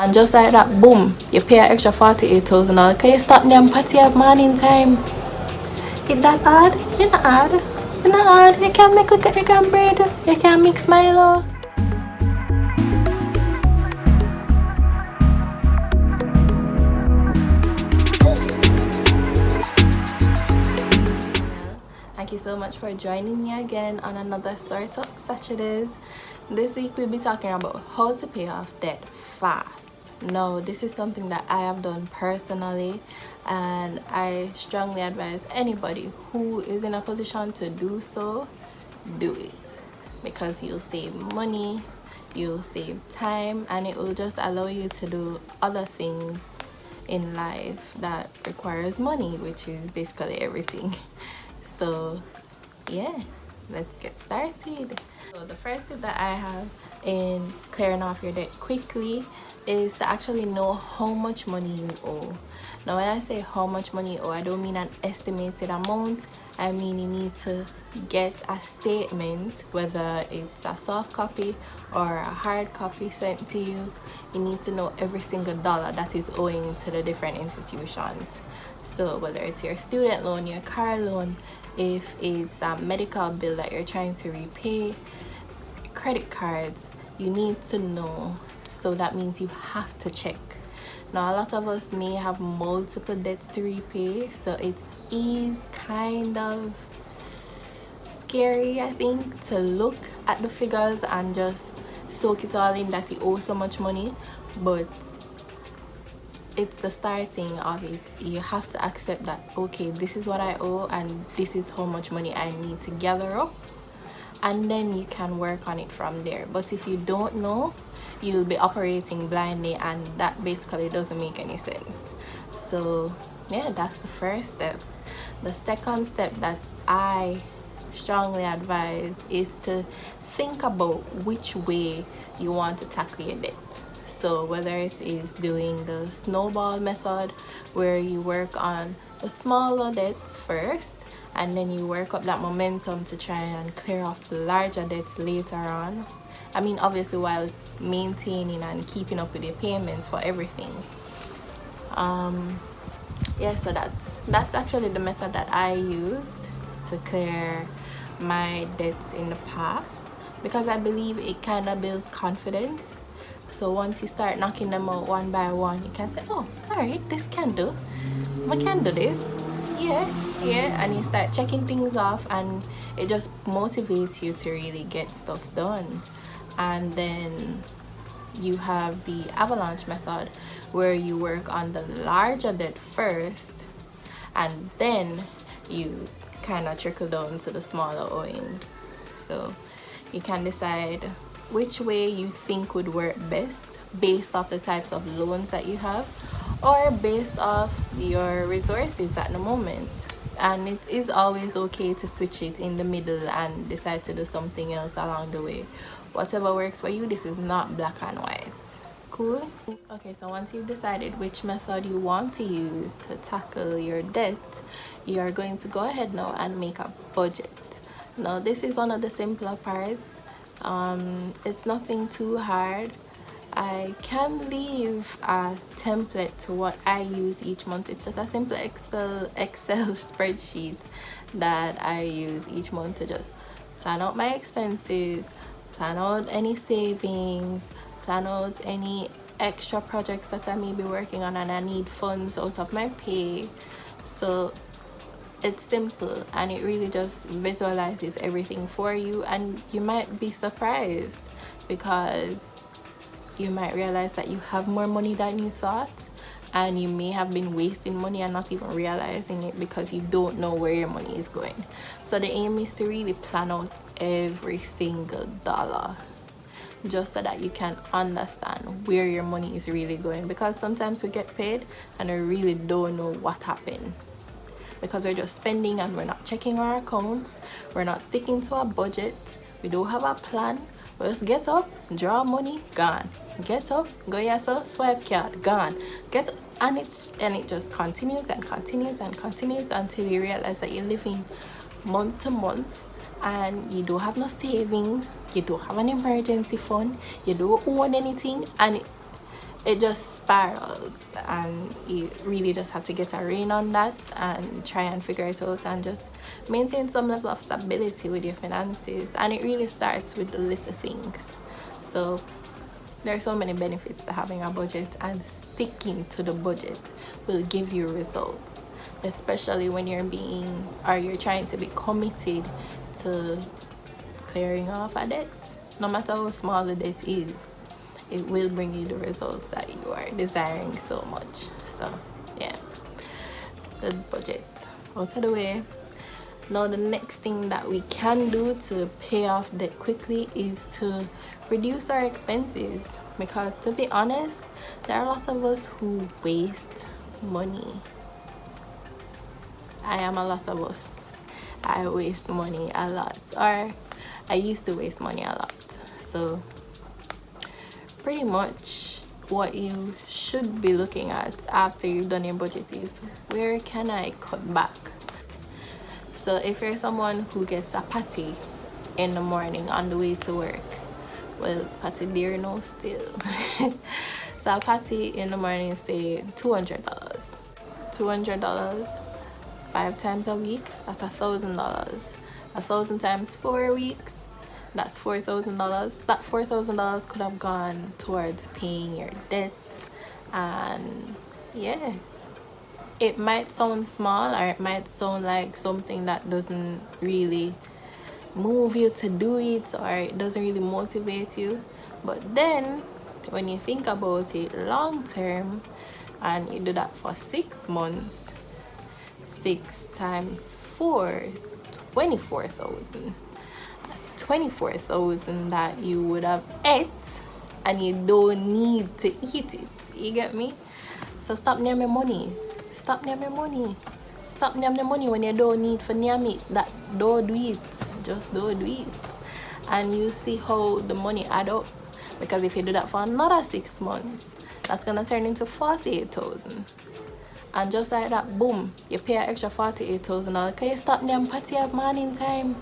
And just like that, boom, you pay an extra $48,000. Can you stop them party at morning time? Is that hard? It's not hard. It's not hard. You can make like a egg and bread. You can mix Milo. Thank you so much for joining me again on another Startup Saturdays. This week we'll be talking about how to pay off debt fast. Now, this is something that I have done personally, and I strongly advise anybody who is in a position to do so, do it, because you'll save money, you'll save time, and it will just allow you to do other things in life that requires money, which is basically everything. So yeah, let's get started. So the first tip that I have in clearing off your debt quickly is to actually know how much money you owe. Now, when I say how much money you owe, I don't mean an estimated amount. I mean you need to get a statement, whether it's a soft copy or a hard copy sent to you. You need to know every single dollar that is owing to the different institutions. So whether it's your student loan, your car loan, if it's a medical bill that you're trying to repay, credit cards, you need to know. So that means you have to check. Now, a lot of us may have multiple debts to repay, so it is kind of scary, I think, to look at the figures and just soak it all in that you owe so much money. But it's the starting of it. You have to accept that, okay, this is what I owe and this is how much money I need to gather up, and then you can work on it from there. But if you don't know, you'll be operating blindly, and that basically doesn't make any sense. So yeah, that's the first step. The second step that I strongly advise is to think about which way you want to tackle your debt. So whether it is doing the snowball method, where you work on the smaller debts first and then you work up that momentum to try and clear off the larger debts later on. I mean, obviously while maintaining and keeping up with your payments for everything. Yeah, so that's actually the method that I used to clear my debts in the past, because I believe it kind of builds confidence. So once you start knocking them out one by one, you can say, oh, all right, this can do. I can do this. Yeah. And you start checking things off, and it just motivates you to really get stuff done. And then you have the avalanche method, where you work on the larger debt first, and then you kind of trickle down to the smaller owings. So you can decide which way you think would work best based off the types of loans that you have, or based off your resources at the moment. And it is always okay to switch it in the middle and decide to do something else along the way. Whatever works for you. This is not black and white. Cool? Okay, so once you've decided which method you want to use to tackle your debt, you are going to go ahead now and make a budget. Now, this is one of the simpler parts. It's nothing too hard. I can leave a template to what I use each month. It's just a simple Excel spreadsheet that I use each month to just plan out my expenses, plan out any savings, plan out any extra projects that I may be working on and I need funds out of my pay. So it's simple, and it really just visualizes everything for you, and you might be surprised because you might realize that you have more money than you thought, and you may have been wasting money and not even realizing it because you don't know where your money is going. So the aim is to really plan out every single dollar, just so that you can understand where your money is really going, because sometimes we get paid and we really don't know what happened, because we're just spending and we're not checking our accounts, we're not sticking to a budget, we don't have a plan. We just get up, draw money, gone. Get up, go yourself, swipe card, gone. Get up, and it just continues and continues and continues until you realize that you're living month to month and you don't have no savings, you don't have an emergency fund, you don't own anything, and it just spirals, and you really just have to get a rein on that and try and figure it out and just maintain some level of stability with your finances. And it really starts with the little things. So there are so many benefits to having a budget, and sticking to the budget will give you results, especially when you're trying to be committed to clearing off a debt. No matter how small the debt is, it will bring you the results that you are desiring so much. So yeah, the budget out of the way. Now the next thing that we can do to pay off debt quickly is to reduce our expenses, because to be honest, there are a lot of us who waste money. I am a lot of us. I waste money a lot, or I used to waste money a lot. So pretty much what you should be looking at after you've done your budget is, where can I cut back? So if you're someone who gets a patty in the morning on the way to work, well, patty there no still. So a patty in the morning, say $200. $200 5 times a week, that's $1,000. 1,000 times 4 weeks, that's $4,000. That $4,000 could have gone towards paying your debts. And yeah, it might sound small, or it might sound like something that doesn't really move you to do it, or it doesn't really motivate you. But then when you think about it long term, and you do that for 6 months, 6 times 4 is 24,000. That's 24,000 that you would have ate, and you don't need to eat it. You get me? So stop naming money. Stop naming money. Stop naming money when you don't need for name it. That don't do it. Just don't do it. And you see how the money add up. Because if you do that for another 6 months, that's gonna turn into 48,000. And just like that, boom, you pay an extra $48,000. Can you stop them party at morning time?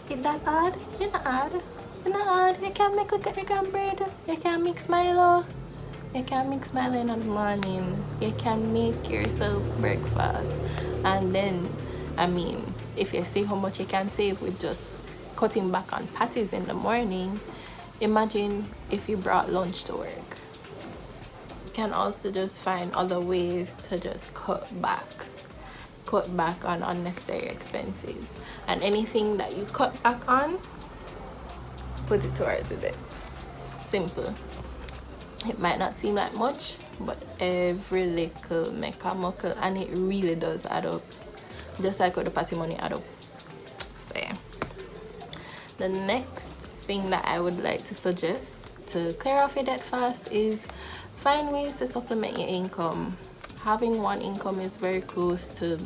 Is that hard? It's not hard. It's not hard. You can make like egg and bread. You can mix Milo. You can mix Milo in the morning. You can make yourself breakfast. And then, I mean, if you see how much you can save with just cutting back on patties in the morning, imagine if you brought lunch to work. You can also just find other ways to just cut back on unnecessary expenses, and anything that you cut back on, put it towards the debt. Simple. It might not seem like much, but every little make a muckle, and it really does add up, just like how the party money add up. So yeah, the next thing that I would like to suggest to clear off your debt fast is find ways to supplement your income. Having one income is very close to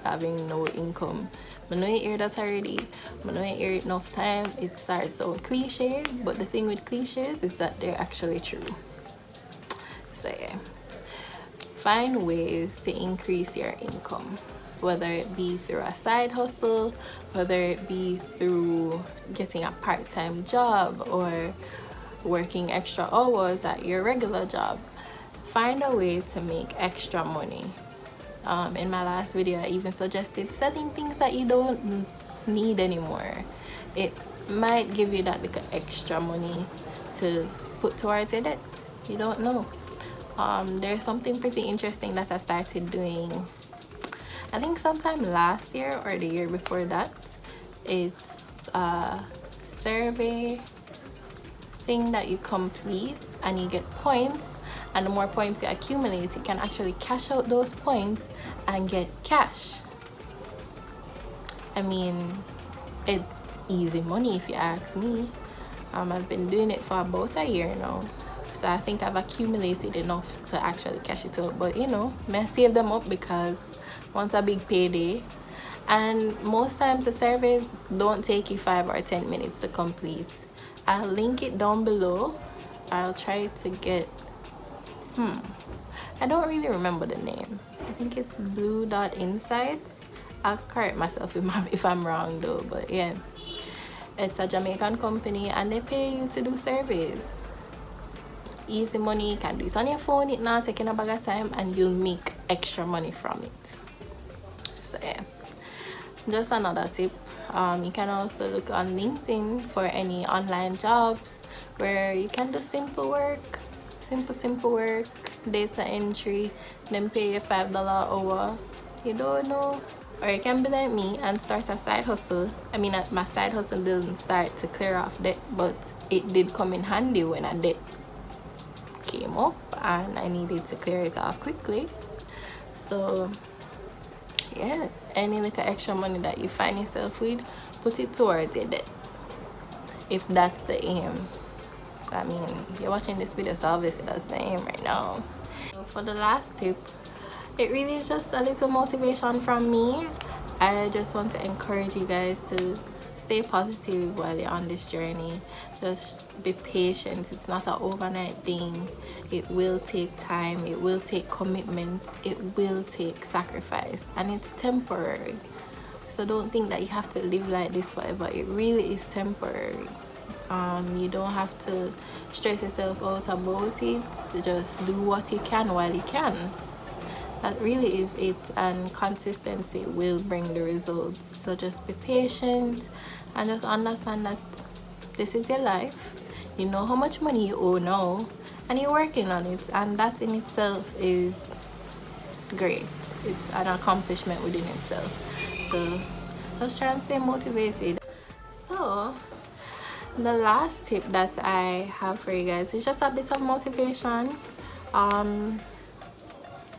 having no income. I know you hear that already. I know you hear it enough time. It starts so cliche, but the thing with cliches is that they're actually true. So yeah, find ways to increase your income, whether it be through a side hustle, whether it be through getting a part-time job, or working extra hours at your regular job. Find a way to make extra money. In my last video, I even suggested selling things that you don't need anymore. It might give you that little extra money to put towards your debt. You don't know. There's something pretty interesting that I started doing, I think sometime last year or the year before that. It's a survey thing that you complete, and you get points, and the more points you accumulate, you can actually cash out those points and get cash. I mean, it's easy money if you ask me. I've been doing it for about a year now, so I think I've accumulated enough to actually cash it out. But you know, may I save them up, because once a big payday. And most times the surveys don't take you 5 or 10 minutes to complete. I'll link it down below. I'll try to get I don't really remember the name. I think it's Blue Dot Insights. I'll correct myself if I'm wrong though, but yeah, it's a Jamaican company, and they pay you to do surveys. easy money. You can do it on your phone, it not taking a bag of time, and you'll make extra money from it. So yeah, just another tip. You can also look on LinkedIn for any online jobs where you can do simple work, simple work, data entry, then pay you $5 an hour. You don't know. Or you can be like me and start a side hustle. I mean, my side hustle didn't start to clear off debt, but it did come in handy when a debt came up and I needed to clear it off quickly. So yeah, any little extra money that you find yourself with, put it towards your debt, if that's the aim. So I mean, you're watching this video, so obviously that's the aim right now. So for the last tip, it really is just a little motivation from me. I just want to encourage you guys to stay positive while you're on this journey. Just be patient. It's not an overnight thing. It will take time, it will take commitment, it will take sacrifice, and it's temporary. So don't think that you have to live like this forever. It really is temporary. You don't have to stress yourself out about it. Just do what you can while you can. That really is it, and consistency will bring the results. So just be patient and just understand that this is your life. You know how much money you owe now, and you're working on it, and that in itself is great. It's an accomplishment within itself. So just try and stay motivated. So the last tip that I have for you guys is just a bit of motivation.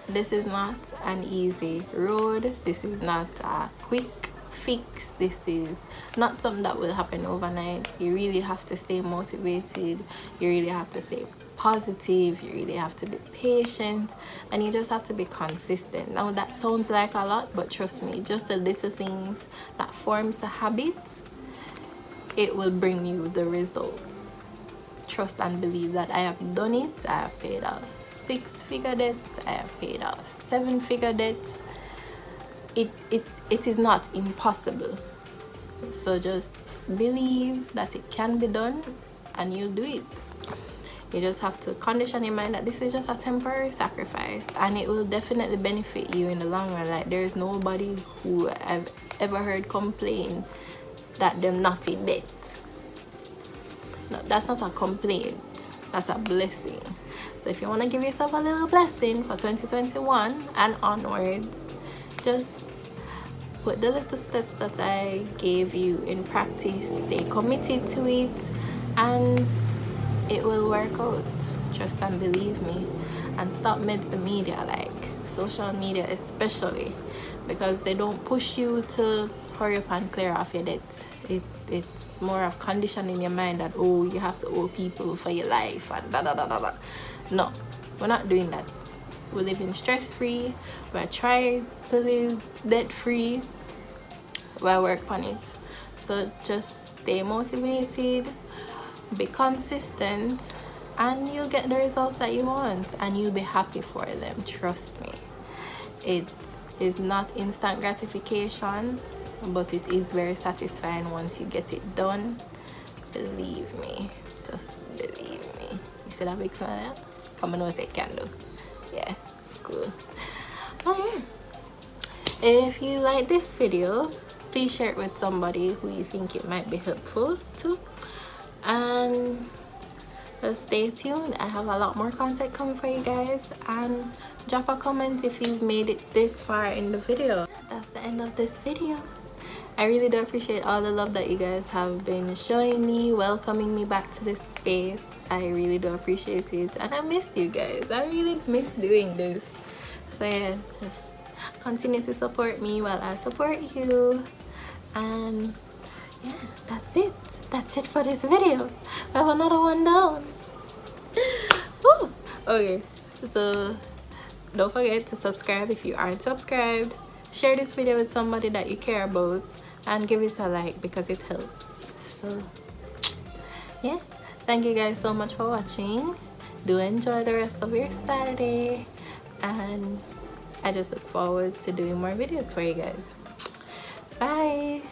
This is not an easy road. This is not a quick fix. This is not something that will happen overnight. You really have to stay motivated. You really have to stay positive. You really have to be patient, and you just have to be consistent. Now that sounds like a lot, but trust me, just the little things that forms the habits, it will bring you the results. Trust and believe that I have done it. I have paid off 6-figure debts, I have paid off 7-figure debts. It is not impossible. So just believe that it can be done, and you'll do it. You just have to condition your mind that this is just a temporary sacrifice, and it will definitely benefit you in the long run. Like, there is nobody who I've ever heard complain that they're not in debt. No, that's not a complaint, that's a blessing. So if you want to give yourself a little blessing for 2021 and onwards, just put the little steps that I gave you in practice, stay committed to it, and it will work out. Trust and believe me. And stop meds the media, like social media especially, because they don't push you to hurry up and clear off your debts. It's more of conditioning your mind that, oh, you have to owe people for your life and da da da da da. No, we're not doing that. We're living stress-free. We're trying to live debt-free. We'll work on it. So just stay motivated, be consistent, and you'll get the results that you want, and you'll be happy for them. Trust me. It is not instant gratification, but it is very satisfying once you get it done. Believe me. Just believe me. You see that big smile? Come on, say candle. Yeah, cool. Okay. If you like this video, please share it with somebody who you think it might be helpful to. And just stay tuned. I have a lot more content coming for you guys. And drop a comment if you've made it this far in the video. That's the end of this video. I really do appreciate all the love that you guys have been showing me, welcoming me back to this space. I really do appreciate it, and I miss you guys. I really miss doing this. So yeah, just continue to support me while I support you. And yeah, that's it. That's it for this video. We have another one down. Woo! Okay, so don't forget to subscribe if you aren't subscribed. Share this video with somebody that you care about, and give it a like because it helps. So yeah, thank you guys so much for watching. Do enjoy the rest of your Saturday, and I just look forward to doing more videos for you guys. Bye.